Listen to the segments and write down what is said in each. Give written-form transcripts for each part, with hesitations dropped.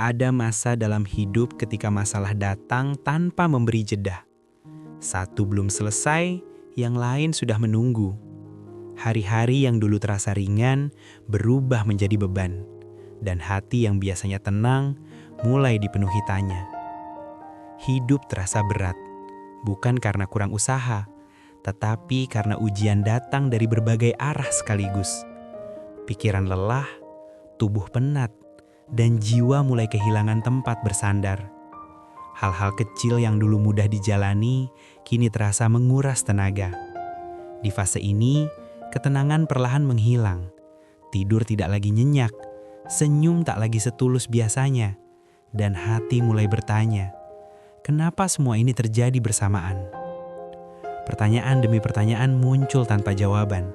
Ada masa dalam hidup ketika masalah datang tanpa memberi jeda. Satu belum selesai, yang lain sudah menunggu. Hari-hari yang dulu terasa ringan berubah menjadi beban, dan hati yang biasanya tenang mulai dipenuhi tanya. Hidup terasa berat, bukan karena kurang usaha, tetapi karena ujian datang dari berbagai arah sekaligus. Pikiran lelah, tubuh penat, dan jiwa mulai kehilangan tempat bersandar. Hal-hal kecil yang dulu mudah dijalani, kini terasa menguras tenaga. Di fase ini, ketenangan perlahan menghilang. Tidur tidak lagi nyenyak, senyum tak lagi setulus biasanya, dan hati mulai bertanya, kenapa semua ini terjadi bersamaan? Pertanyaan demi pertanyaan muncul tanpa jawaban,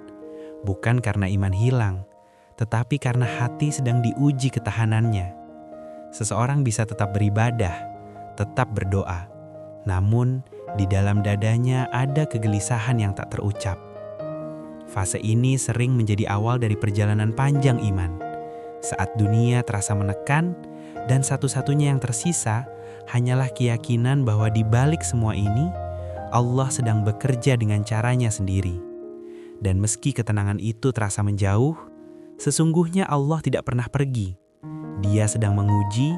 bukan karena iman hilang, tetapi karena hati sedang diuji ketahanannya. Seseorang bisa tetap beribadah, tetap berdoa, namun di dalam dadanya ada kegelisahan yang tak terucap. Fase ini sering menjadi awal dari perjalanan panjang iman, saat dunia terasa menekan dan satu-satunya yang tersisa hanyalah keyakinan bahwa di balik semua ini, Allah sedang bekerja dengan caranya sendiri. Dan meski ketenangan itu terasa menjauh, sesungguhnya Allah tidak pernah pergi. Dia sedang menguji,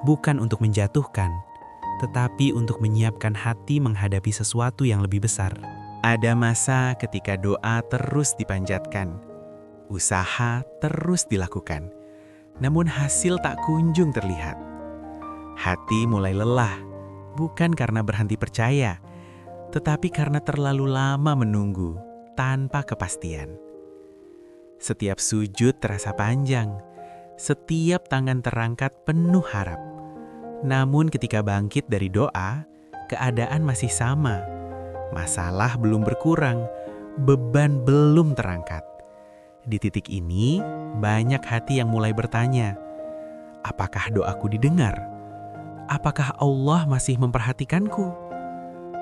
bukan untuk menjatuhkan, tetapi untuk menyiapkan hati menghadapi sesuatu yang lebih besar. Ada masa ketika doa terus dipanjatkan, usaha terus dilakukan, namun hasil tak kunjung terlihat. Hati mulai lelah, bukan karena berhenti percaya, tetapi karena terlalu lama menunggu tanpa kepastian. Setiap sujud terasa panjang, setiap tangan terangkat penuh harap. Namun ketika bangkit dari doa, keadaan masih sama. Masalah belum berkurang, beban belum terangkat. Di titik ini, banyak hati yang mulai bertanya, apakah doaku didengar? Apakah Allah masih memperhatikanku?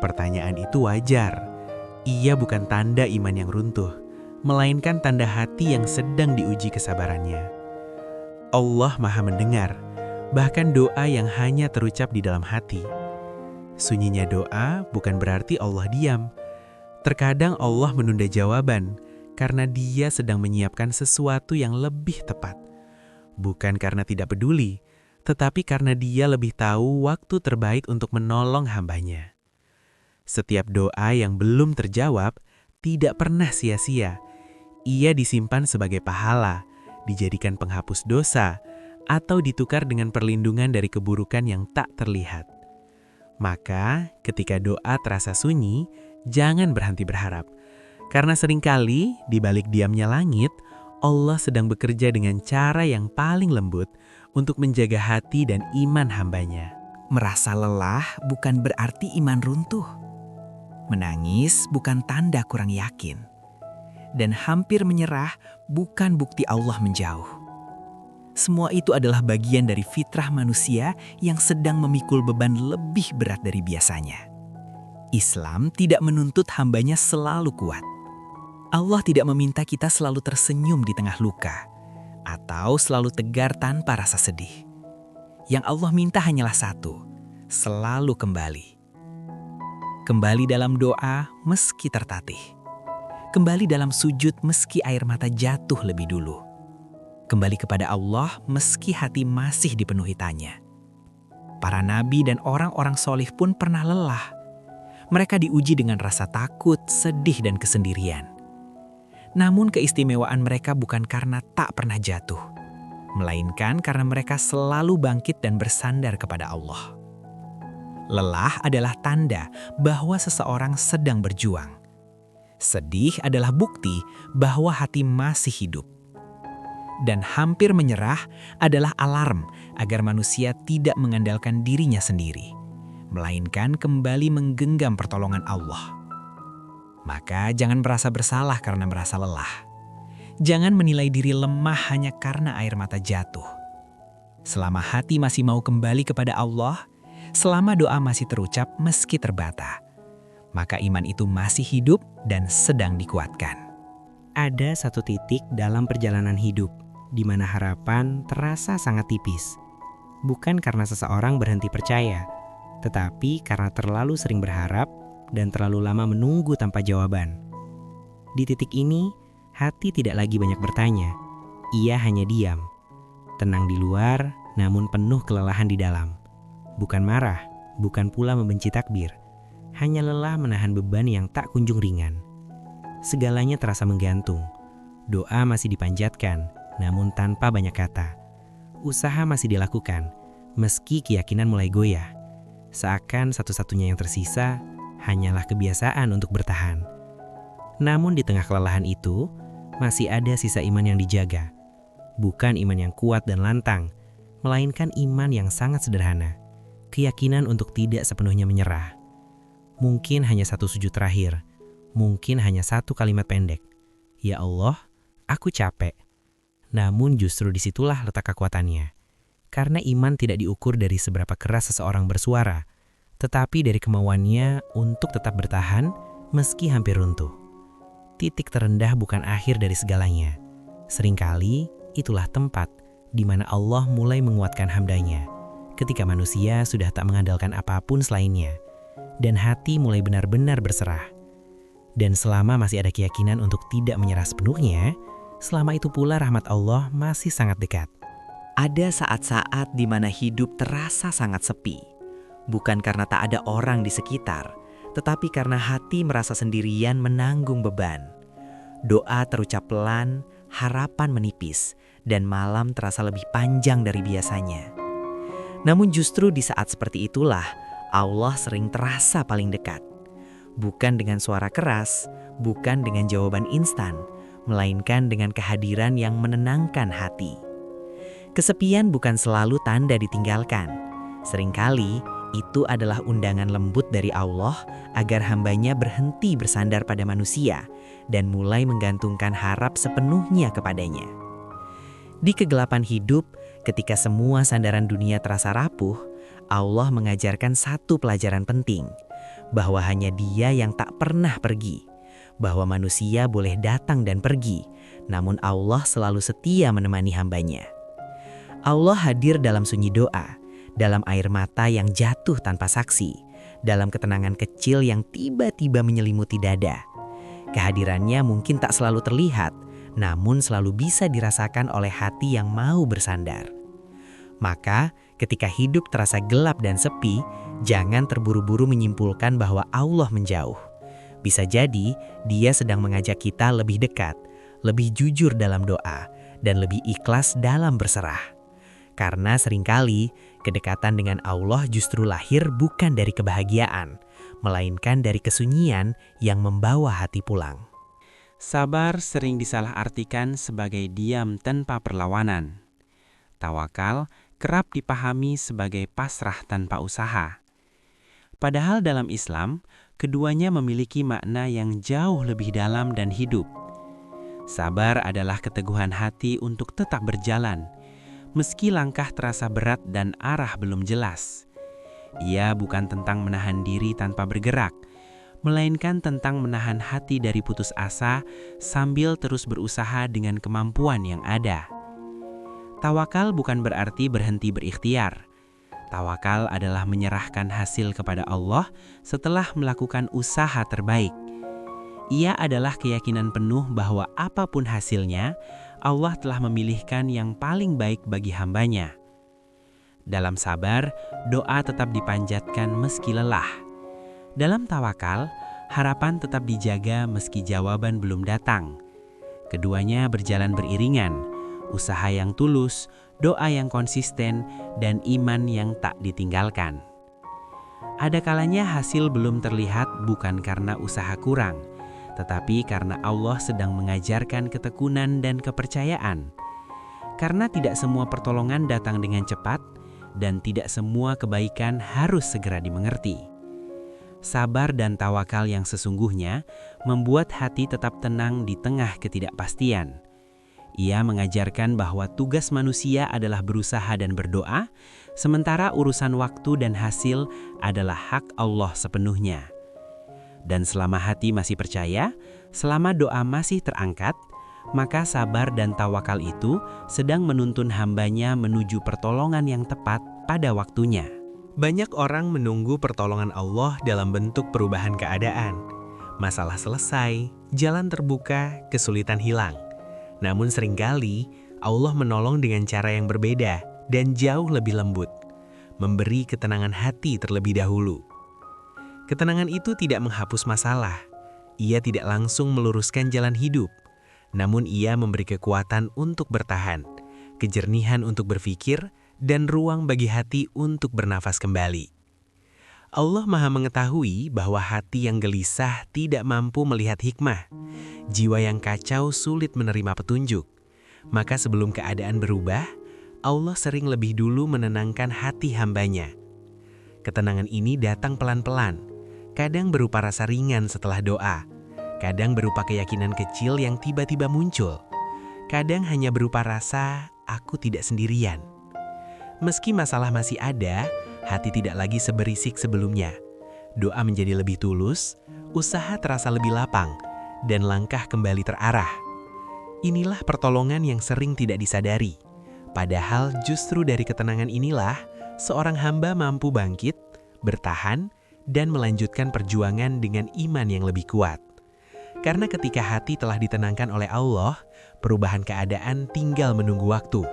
Pertanyaan itu wajar. Ia bukan tanda iman yang runtuh, melainkan tanda hati yang sedang diuji kesabarannya. Allah Maha mendengar, bahkan doa yang hanya terucap di dalam hati. Sunyinya doa bukan berarti Allah diam. Terkadang Allah menunda jawaban karena Dia sedang menyiapkan sesuatu yang lebih tepat. Bukan karena tidak peduli, tetapi karena Dia lebih tahu waktu terbaik untuk menolong hambanya. Setiap doa yang belum terjawab tidak pernah sia-sia. Ia disimpan sebagai pahala, dijadikan penghapus dosa, atau ditukar dengan perlindungan dari keburukan yang tak terlihat. Maka, ketika doa terasa sunyi, jangan berhenti berharap. Karena seringkali, di balik diamnya langit, Allah sedang bekerja dengan cara yang paling lembut untuk menjaga hati dan iman hambanya. Merasa lelah bukan berarti iman runtuh. Menangis bukan tanda kurang yakin. Dan hampir menyerah bukan bukti Allah menjauh. Semua itu adalah bagian dari fitrah manusia yang sedang memikul beban lebih berat dari biasanya. Islam tidak menuntut hambanya selalu kuat. Allah tidak meminta kita selalu tersenyum di tengah luka, atau selalu tegar tanpa rasa sedih. Yang Allah minta hanyalah satu, selalu kembali. Kembali dalam doa meski tertatih. Kembali dalam sujud meski air mata jatuh lebih dulu. Kembali kepada Allah meski hati masih dipenuhi tanya. Para nabi dan orang-orang solih pun pernah lelah. Mereka diuji dengan rasa takut, sedih, dan kesendirian. Namun keistimewaan mereka bukan karena tak pernah jatuh, melainkan karena mereka selalu bangkit dan bersandar kepada Allah. Lelah adalah tanda bahwa seseorang sedang berjuang. Sedih adalah bukti bahwa hati masih hidup. Dan hampir menyerah adalah alarm agar manusia tidak mengandalkan dirinya sendiri, melainkan kembali menggenggam pertolongan Allah. Maka jangan merasa bersalah karena merasa lelah. Jangan menilai diri lemah hanya karena air mata jatuh. Selama hati masih mau kembali kepada Allah, selama doa masih terucap meski terbata, maka iman itu masih hidup dan sedang dikuatkan. Ada satu titik dalam perjalanan hidup di mana harapan terasa sangat tipis. bukan karena seseorang berhenti percaya, tetapi karena terlalu sering berharap dan terlalu lama menunggu tanpa jawaban. Di titik ini, hati tidak lagi banyak bertanya. Ia hanya diam, tenang di luar, namun penuh kelelahan di dalam. Bukan marah, bukan pula membenci takdir, hanya lelah menahan beban yang tak kunjung ringan. Segalanya terasa menggantung. Doa masih dipanjatkan, namun tanpa banyak kata. Usaha masih dilakukan, meski keyakinan mulai goyah. Seakan satu-satunya yang tersisa hanyalah kebiasaan untuk bertahan. Namun di tengah kelelahan itu, masih ada sisa iman yang dijaga. Bukan iman yang kuat dan lantang, melainkan iman yang sangat sederhana. Keyakinan untuk tidak sepenuhnya menyerah. Mungkin hanya satu sujud terakhir, mungkin hanya satu kalimat pendek. Ya Allah, aku capek. Namun justru disitulah letak kekuatannya. Karena iman tidak diukur dari seberapa keras seseorang bersuara, tetapi dari kemauannya untuk tetap bertahan meski hampir runtuh. Titik terendah bukan akhir dari segalanya. Seringkali itulah tempat di mana Allah mulai menguatkan hambanya, ketika manusia sudah tak mengandalkan apapun selainnya, dan hati mulai benar-benar berserah. Dan selama masih ada keyakinan untuk tidak menyerah sepenuhnya, selama itu pula rahmat Allah masih sangat dekat. Ada saat-saat di mana hidup terasa sangat sepi. Bukan karena tak ada orang di sekitar, tetapi karena hati merasa sendirian menanggung beban. Doa terucap pelan, harapan menipis, dan malam terasa lebih panjang dari biasanya. Namun justru di saat seperti itulah, Allah sering terasa paling dekat. Bukan dengan suara keras, bukan dengan jawaban instan, melainkan dengan kehadiran yang menenangkan hati. Kesepian bukan selalu tanda ditinggalkan. Seringkali itu adalah undangan lembut dari Allah agar hambanya berhenti bersandar pada manusia dan mulai menggantungkan harap sepenuhnya kepadanya. Di kegelapan hidup, ketika semua sandaran dunia terasa rapuh, Allah mengajarkan satu pelajaran penting, bahwa hanya Dia yang tak pernah pergi. Bahwa manusia boleh datang dan pergi, namun Allah selalu setia menemani hambanya. Allah hadir dalam sunyi doa, dalam air mata yang jatuh tanpa saksi, dalam ketenangan kecil yang tiba-tiba menyelimuti dada. Kehadirannya mungkin tak selalu terlihat, namun selalu bisa dirasakan oleh hati yang mau bersandar. Maka, ketika hidup terasa gelap dan sepi, jangan terburu-buru menyimpulkan bahwa Allah menjauh. Bisa jadi, Dia sedang mengajak kita lebih dekat, lebih jujur dalam doa, dan lebih ikhlas dalam berserah. Karena seringkali, kedekatan dengan Allah justru lahir bukan dari kebahagiaan, melainkan dari kesunyian yang membawa hati pulang. Sabar sering disalahartikan sebagai diam tanpa perlawanan. Tawakal kerap dipahami sebagai pasrah tanpa usaha. Padahal dalam Islam, keduanya memiliki makna yang jauh lebih dalam dan hidup. Sabar adalah keteguhan hati untuk tetap berjalan, meski langkah terasa berat dan arah belum jelas. Ia bukan tentang menahan diri tanpa bergerak, melainkan tentang menahan hati dari putus asa sambil terus berusaha dengan kemampuan yang ada. Tawakal bukan berarti berhenti berikhtiar. Tawakal adalah menyerahkan hasil kepada Allah setelah melakukan usaha terbaik. Ia adalah keyakinan penuh bahwa apapun hasilnya, Allah telah memilihkan yang paling baik bagi hambanya. Dalam sabar, doa tetap dipanjatkan meski lelah. Dalam tawakal, harapan tetap dijaga meski jawaban belum datang. Keduanya berjalan beriringan, usaha yang tulus, doa yang konsisten, dan iman yang tak ditinggalkan. Ada kalanya hasil belum terlihat bukan karena usaha kurang, tetapi karena Allah sedang mengajarkan ketekunan dan kepercayaan. Karena tidak semua pertolongan datang dengan cepat, dan tidak semua kebaikan harus segera dimengerti. Sabar dan tawakal yang sesungguhnya membuat hati tetap tenang di tengah ketidakpastian. Ia mengajarkan bahwa tugas manusia adalah berusaha dan berdoa, sementara urusan waktu dan hasil adalah hak Allah sepenuhnya. Dan selama hati masih percaya, selama doa masih terangkat, maka sabar dan tawakal itu sedang menuntun hambanya menuju pertolongan yang tepat pada waktunya. Banyak orang menunggu pertolongan Allah dalam bentuk perubahan keadaan. Masalah selesai, jalan terbuka, kesulitan hilang. Namun seringkali Allah menolong dengan cara yang berbeda dan jauh lebih lembut, memberi ketenangan hati terlebih dahulu. Ketenangan itu tidak menghapus masalah. Ia tidak langsung meluruskan jalan hidup, namun ia memberi kekuatan untuk bertahan, kejernihan untuk berpikir, dan ruang bagi hati untuk bernafas kembali. Allah Maha mengetahui bahwa hati yang gelisah tidak mampu melihat hikmah. Jiwa yang kacau sulit menerima petunjuk. Maka sebelum keadaan berubah, Allah sering lebih dulu menenangkan hati hambanya. Ketenangan ini datang pelan-pelan, kadang berupa rasa ringan setelah doa, kadang berupa keyakinan kecil yang tiba-tiba muncul, kadang hanya berupa rasa, aku tidak sendirian. Meski masalah masih ada, hati tidak lagi seberisik sebelumnya. Doa menjadi lebih tulus, usaha terasa lebih lapang, dan langkah kembali terarah. Inilah pertolongan yang sering tidak disadari. Padahal justru dari ketenangan inilah, seorang hamba mampu bangkit, bertahan, dan melanjutkan perjuangan dengan iman yang lebih kuat. Karena ketika hati telah ditenangkan oleh Allah, perubahan keadaan tinggal menunggu waktu.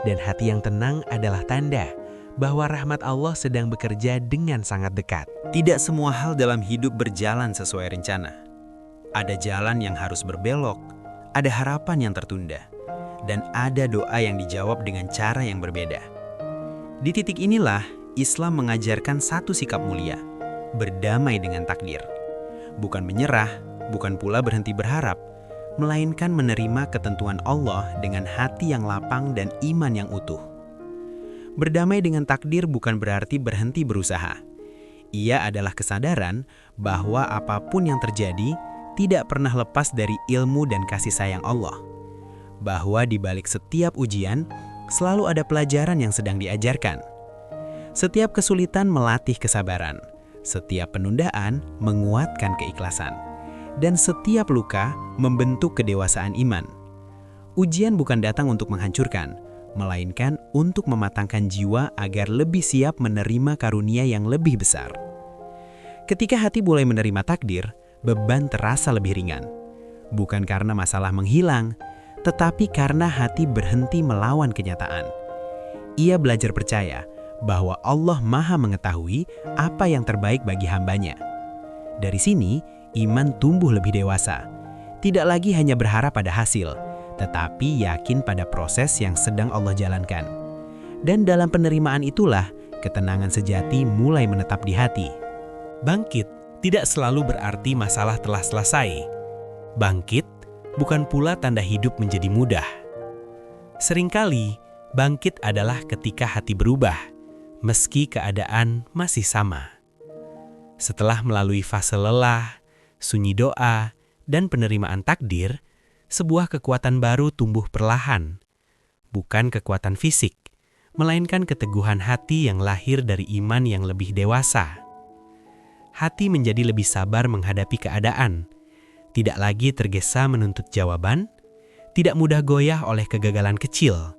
Dan hati yang tenang adalah tanda bahwa rahmat Allah sedang bekerja dengan sangat dekat. Tidak semua hal dalam hidup berjalan sesuai rencana. Ada jalan yang harus berbelok, ada harapan yang tertunda, dan ada doa yang dijawab dengan cara yang berbeda. Di titik inilah, Islam mengajarkan satu sikap mulia, berdamai dengan takdir. Bukan menyerah, bukan pula berhenti berharap, melainkan menerima ketentuan Allah dengan hati yang lapang dan iman yang utuh. Berdamai dengan takdir bukan berarti berhenti berusaha. Ia adalah kesadaran bahwa apapun yang terjadi tidak pernah lepas dari ilmu dan kasih sayang Allah. Bahwa di balik setiap ujian, selalu ada pelajaran yang sedang diajarkan. Setiap kesulitan melatih kesabaran, setiap penundaan menguatkan keikhlasan, dan setiap luka membentuk kedewasaan iman. Ujian bukan datang untuk menghancurkan, melainkan untuk mematangkan jiwa agar lebih siap menerima karunia yang lebih besar. Ketika hati mulai menerima takdir, beban terasa lebih ringan. Bukan karena masalah menghilang, tetapi karena hati berhenti melawan kenyataan. Ia belajar percaya bahwa Allah Maha mengetahui apa yang terbaik bagi hambanya. Dari sini, iman tumbuh lebih dewasa. Tidak lagi hanya berharap pada hasil, tetapi yakin pada proses yang sedang Allah jalankan. Dan dalam penerimaan itulah, ketenangan sejati mulai menetap di hati. Bangkit tidak selalu berarti masalah telah selesai. Bangkit bukan pula tanda hidup menjadi mudah. Seringkali, bangkit adalah ketika hati berubah, meski keadaan masih sama. Setelah melalui fase lelah, sunyi doa, dan penerimaan takdir, sebuah kekuatan baru tumbuh perlahan. Bukan kekuatan fisik, melainkan keteguhan hati yang lahir dari iman yang lebih dewasa. Hati menjadi lebih sabar menghadapi keadaan, tidak lagi tergesa menuntut jawaban, tidak mudah goyah oleh kegagalan kecil.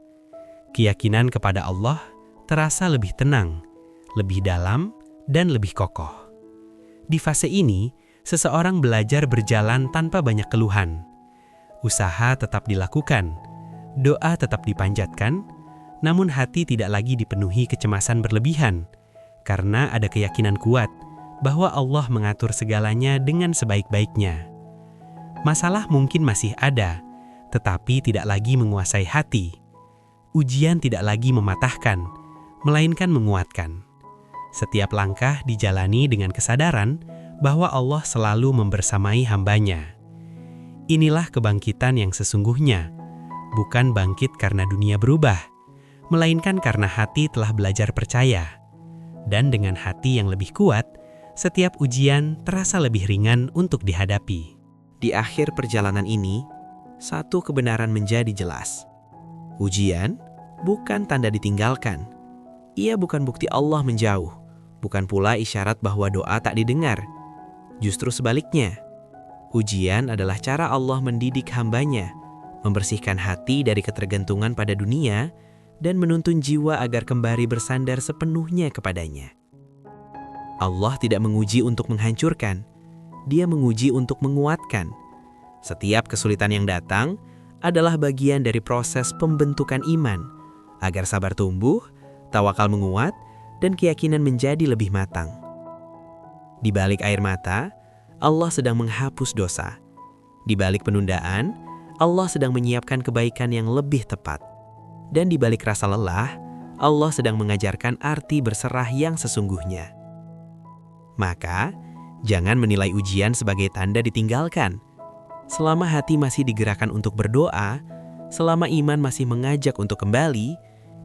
Keyakinan kepada Allah terasa lebih tenang, lebih dalam, dan lebih kokoh. Di fase ini, seseorang belajar berjalan tanpa banyak keluhan. Usaha tetap dilakukan, doa tetap dipanjatkan, namun hati tidak lagi dipenuhi kecemasan berlebihan, karena ada keyakinan kuat bahwa Allah mengatur segalanya dengan sebaik-baiknya. Masalah mungkin masih ada, tetapi tidak lagi menguasai hati. Ujian tidak lagi mematahkan, melainkan menguatkan. Setiap langkah dijalani dengan kesadaran bahwa Allah selalu membersamai hambanya. Inilah kebangkitan yang sesungguhnya, bukan bangkit karena dunia berubah, melainkan karena hati telah belajar percaya. Dan dengan hati yang lebih kuat, setiap ujian terasa lebih ringan untuk dihadapi. Di akhir perjalanan ini, satu kebenaran menjadi jelas. Ujian bukan tanda ditinggalkan. Ia bukan bukti Allah menjauh, bukan pula isyarat bahwa doa tak didengar. Justru sebaliknya, ujian adalah cara Allah mendidik hambanya, membersihkan hati dari ketergantungan pada dunia, dan menuntun jiwa agar kembali bersandar sepenuhnya kepadanya. Allah tidak menguji untuk menghancurkan, Dia menguji untuk menguatkan. Setiap kesulitan yang datang adalah bagian dari proses pembentukan iman, agar sabar tumbuh, tawakal menguat, dan keyakinan menjadi lebih matang. Di balik air mata, Allah sedang menghapus dosa. Di balik penundaan, Allah sedang menyiapkan kebaikan yang lebih tepat. Dan di balik rasa lelah, Allah sedang mengajarkan arti berserah yang sesungguhnya. Maka, jangan menilai ujian sebagai tanda ditinggalkan. Selama hati masih digerakkan untuk berdoa, selama iman masih mengajak untuk kembali,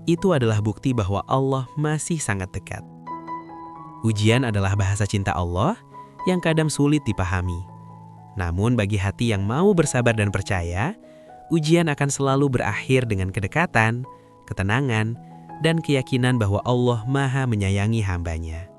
itu adalah bukti bahwa Allah masih sangat dekat. Ujian adalah bahasa cinta Allah yang kadang sulit dipahami. Namun bagi hati yang mau bersabar dan percaya, ujian akan selalu berakhir dengan kedekatan, ketenangan, dan keyakinan bahwa Allah Maha menyayangi hamba-Nya.